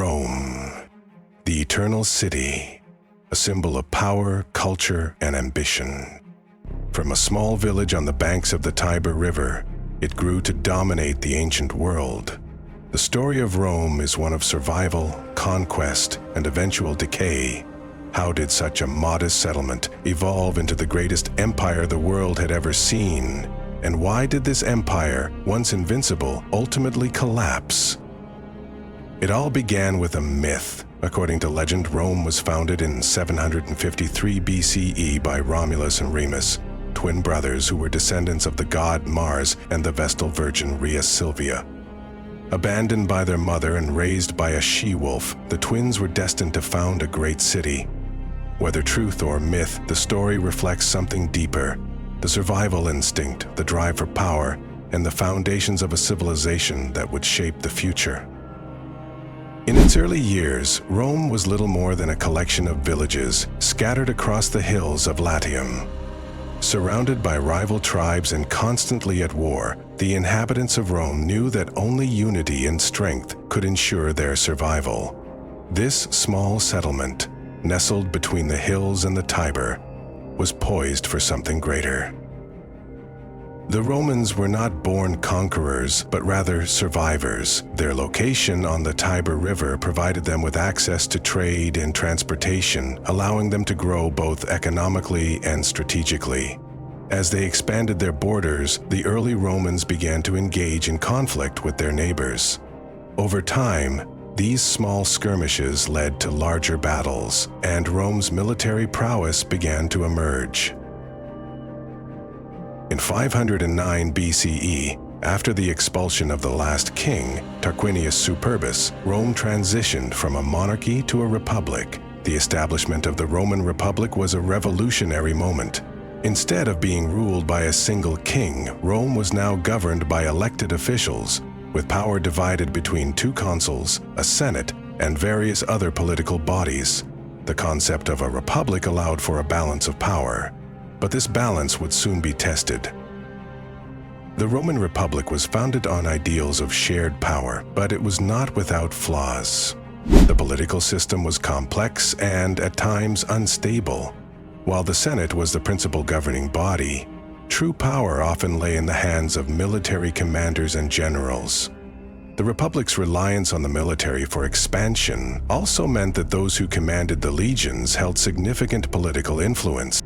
Rome, the eternal city, a symbol of power, culture, and ambition. From a small village on the banks of the Tiber River, it grew to dominate the ancient world. The story of Rome is one of survival, conquest, and eventual decay. How did such a modest settlement evolve into the greatest empire the world had ever seen? And why did this empire, once invincible, ultimately collapse? It all began with a myth. According to legend, Rome was founded in 753 BCE by Romulus and Remus, twin brothers who were descendants of the god Mars and the Vestal Virgin Rhea Silvia. Abandoned by their mother and raised by a she-wolf, the twins were destined to found a great city. Whether truth or myth, the story reflects something deeper: the survival instinct, the drive for power, and the foundations of a civilization that would shape the future. In its early years, Rome was little more than a collection of villages scattered across the hills of Latium. Surrounded by rival tribes and constantly at war, the inhabitants of Rome knew that only unity and strength could ensure their survival. This small settlement, nestled between the hills and the Tiber, was poised for something greater. The Romans were not born conquerors, but rather survivors. Their location on the Tiber River provided them with access to trade and transportation, allowing them to grow both economically and strategically. As they expanded their borders, the early Romans began to engage in conflict with their neighbors. Over time, these small skirmishes led to larger battles, and Rome's military prowess began to emerge. In 509 BCE, after the expulsion of the last king, Tarquinius Superbus, Rome transitioned from a monarchy to a republic. The establishment of the Roman Republic was a revolutionary moment. Instead of being ruled by a single king, Rome was now governed by elected officials, with power divided between two consuls, a senate, and various other political bodies. The concept of a republic allowed for a balance of power, but this balance would soon be tested. The Roman Republic was founded on ideals of shared power, but it was not without flaws. The political system was complex and, at times, unstable. While the Senate was the principal governing body, true power often lay in the hands of military commanders and generals. The Republic's reliance on the military for expansion also meant that those who commanded the legions held significant political influence.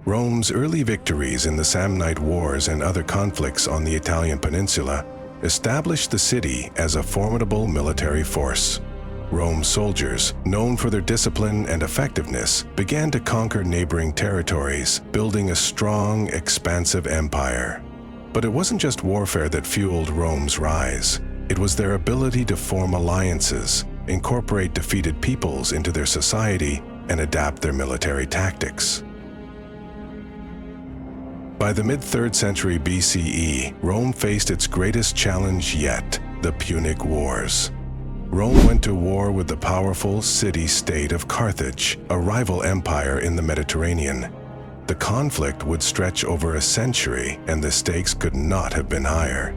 Rome's early victories in the Samnite Wars and other conflicts on the Italian peninsula established the city as a formidable military force. Rome's soldiers, known for their discipline and effectiveness, began to conquer neighboring territories, building a strong, expansive empire. But it wasn't just warfare that fueled Rome's rise. It was their ability to form alliances, incorporate defeated peoples into their society, and adapt their military tactics. By the mid-3rd century BCE, Rome faced its greatest challenge yet, the Punic Wars. Rome went to war with the powerful city-state of Carthage, a rival empire in the Mediterranean. The conflict would stretch over a century, and the stakes could not have been higher.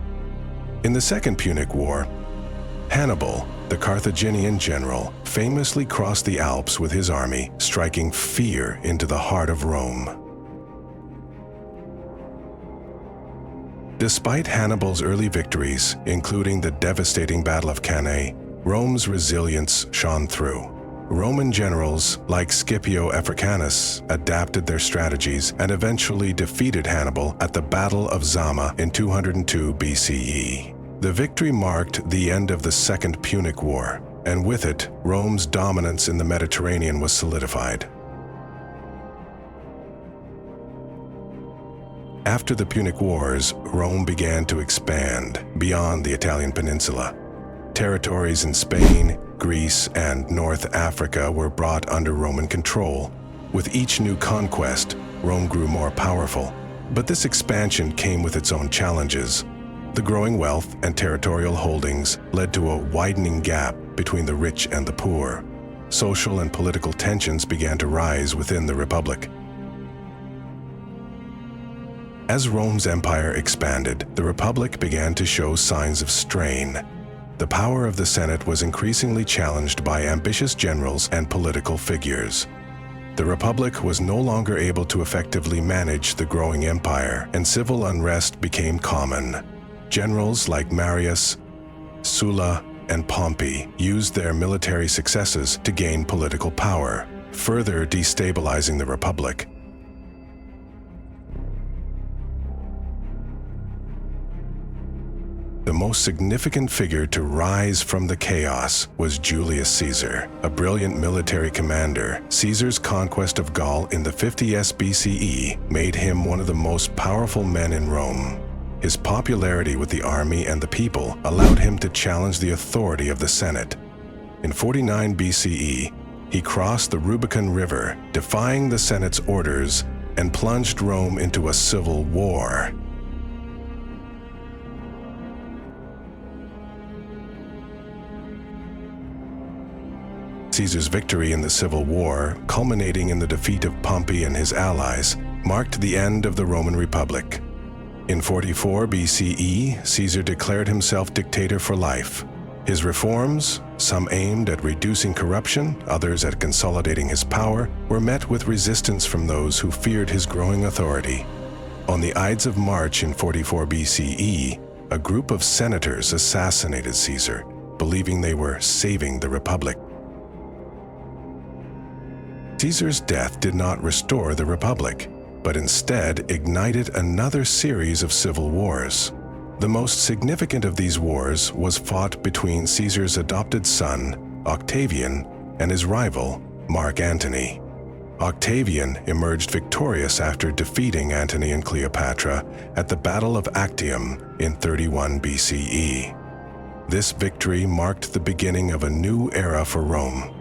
In the Second Punic War, Hannibal, the Carthaginian general, famously crossed the Alps with his army, striking fear into the heart of Rome. Despite Hannibal's early victories, including the devastating Battle of Cannae, Rome's resilience shone through. Roman generals like Scipio Africanus adapted their strategies and eventually defeated Hannibal at the Battle of Zama in 202 BCE. The victory marked the end of the Second Punic War, and with it, Rome's dominance in the Mediterranean was solidified. After the Punic Wars, Rome began to expand beyond the Italian peninsula. Territories in Spain, Greece, and North Africa were brought under Roman control. With each new conquest, Rome grew more powerful. But this expansion came with its own challenges. The growing wealth and territorial holdings led to a widening gap between the rich and the poor. Social and political tensions began to rise within the Republic. As Rome's empire expanded, the Republic began to show signs of strain. the power of the Senate was increasingly challenged by ambitious generals and political figures. The Republic was no longer able to effectively manage the growing empire, and civil unrest became common. Generals like Marius, Sulla, and Pompey used their military successes to gain political power, further destabilizing the Republic. The most significant figure to rise from the chaos was Julius Caesar, a brilliant military commander. Caesar's conquest of Gaul in the 50s BCE made him one of the most powerful men in Rome. His popularity with the army and the people allowed him to challenge the authority of the Senate. In 49 BCE, he crossed the Rubicon River, defying the Senate's orders, and plunged Rome into a civil war. Caesar's victory in the Civil War, culminating in the defeat of Pompey and his allies, marked the end of the Roman Republic. In 44 BCE, Caesar declared himself dictator for life. His reforms, some aimed at reducing corruption, others at consolidating his power, were met with resistance from those who feared his growing authority. On the Ides of March in 44 BCE, a group of senators assassinated Caesar, believing they were saving the Republic. Caesar's death did not restore the Republic, but instead ignited another series of civil wars. The most significant of these wars was fought between Caesar's adopted son, Octavian, and his rival, Mark Antony. Octavian emerged victorious after defeating Antony and Cleopatra at the Battle of Actium in 31 BCE. This victory marked the beginning of a new era for Rome.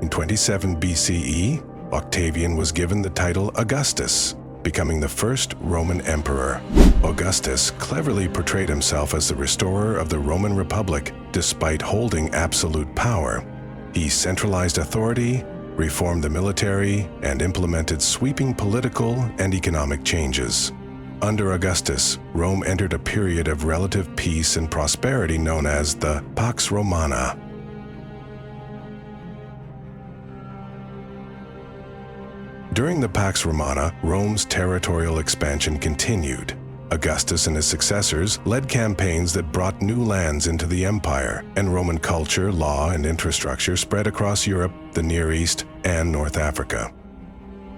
In 27 BCE, Octavian was given the title Augustus, becoming the first Roman emperor. Augustus cleverly portrayed himself as the restorer of the Roman Republic despite holding absolute power. He centralized authority, reformed the military, and implemented sweeping political and economic changes. Under Augustus, Rome entered a period of relative peace and prosperity known as the Pax Romana. During the Pax Romana, Rome's territorial expansion continued. Augustus and his successors led campaigns that brought new lands into the empire, and Roman culture, law, and infrastructure spread across Europe, the Near East, and North Africa.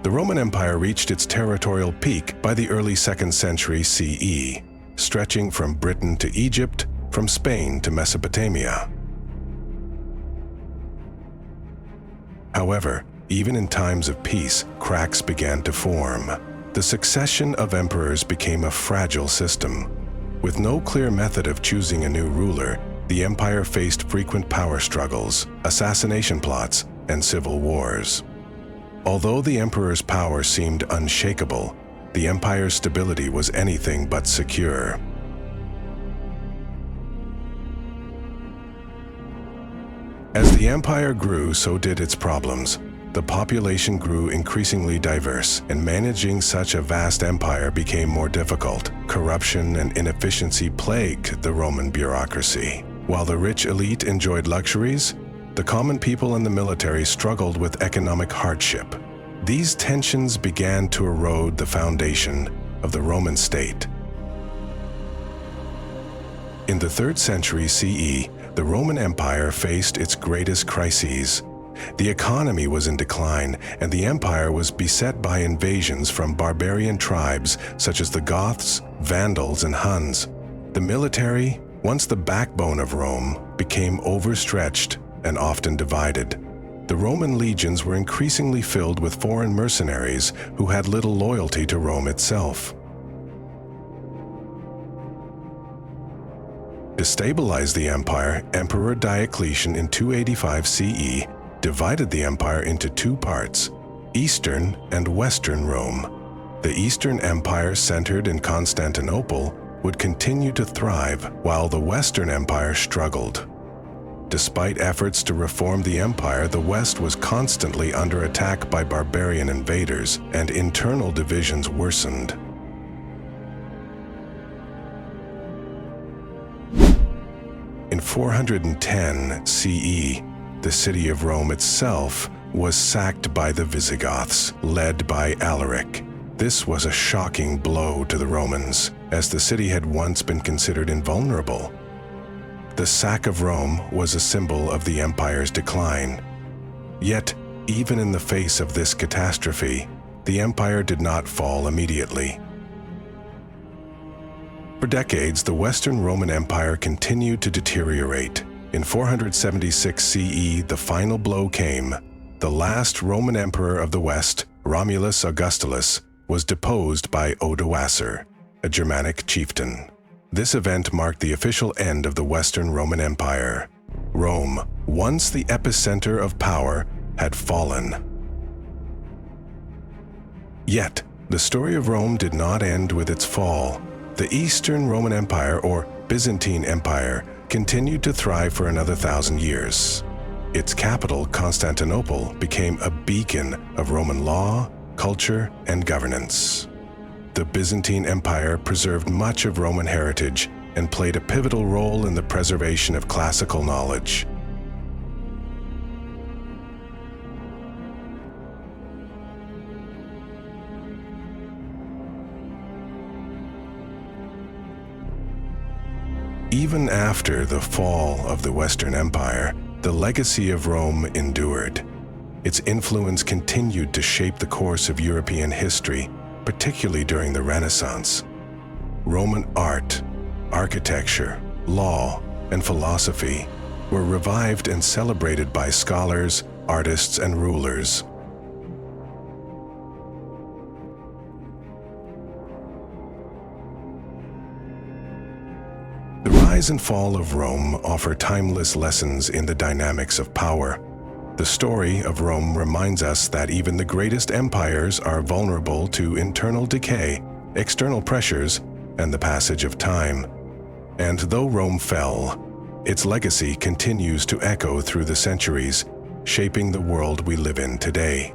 The Roman Empire reached its territorial peak by the early 2nd century CE, stretching from Britain to Egypt, from Spain to Mesopotamia. However, even in times of peace, cracks began to form. The succession of emperors became a fragile system. With no clear method of choosing a new ruler, the empire faced frequent power struggles, assassination plots, and civil wars. Although the emperor's power seemed unshakable, the empire's stability was anything but secure. As the empire grew, so did its problems. The population grew increasingly diverse, and managing such a vast empire became more difficult. Corruption and inefficiency plagued the Roman bureaucracy. While the rich elite enjoyed luxuries, the common people and the military struggled with economic hardship. These tensions began to erode the foundation of the Roman state. In the 3rd century CE, the Roman Empire faced its greatest crises. The economy was in decline, and the empire was beset by invasions from barbarian tribes such as the Goths, Vandals, and Huns. The military, once the backbone of Rome, became overstretched and often divided. The Roman legions were increasingly filled with foreign mercenaries who had little loyalty to Rome itself. To stabilize the empire, Emperor Diocletian in 285 CE divided the empire into two parts, Eastern and Western Rome. The Eastern Empire, centered in Constantinople, would continue to thrive, while the Western Empire struggled. Despite efforts to reform the empire, the West was constantly under attack by barbarian invaders, and internal divisions worsened. In 410 CE, the city of Rome itself was sacked by the Visigoths, led by Alaric. This was a shocking blow to the Romans, as the city had once been considered invulnerable. The sack of Rome was a symbol of the empire's decline. Yet, even in the face of this catastrophe, the empire did not fall immediately. For decades, the Western Roman Empire continued to deteriorate. In 476 CE, the final blow came. The last Roman emperor of the West, Romulus Augustulus, was deposed by Odoacer, a Germanic chieftain. This event marked the official end of the Western Roman Empire. Rome, once the epicenter of power, had fallen. Yet, the story of Rome did not end with its fall. The Eastern Roman Empire, or Byzantine Empire, continued to thrive for another 1,000 years. Its capital, Constantinople, became a beacon of Roman law, culture, and governance. The Byzantine Empire preserved much of Roman heritage and played a pivotal role in the preservation of classical knowledge. Even after the fall of the Western Empire, the legacy of Rome endured. Its influence continued to shape the course of European history, particularly during the Renaissance. Roman art, architecture, law, and philosophy were revived and celebrated by scholars, artists, and rulers. The rise and fall of Rome offer timeless lessons in the dynamics of power. The story of Rome reminds us that even the greatest empires are vulnerable to internal decay, external pressures, and the passage of time. And though Rome fell, its legacy continues to echo through the centuries, shaping the world we live in today.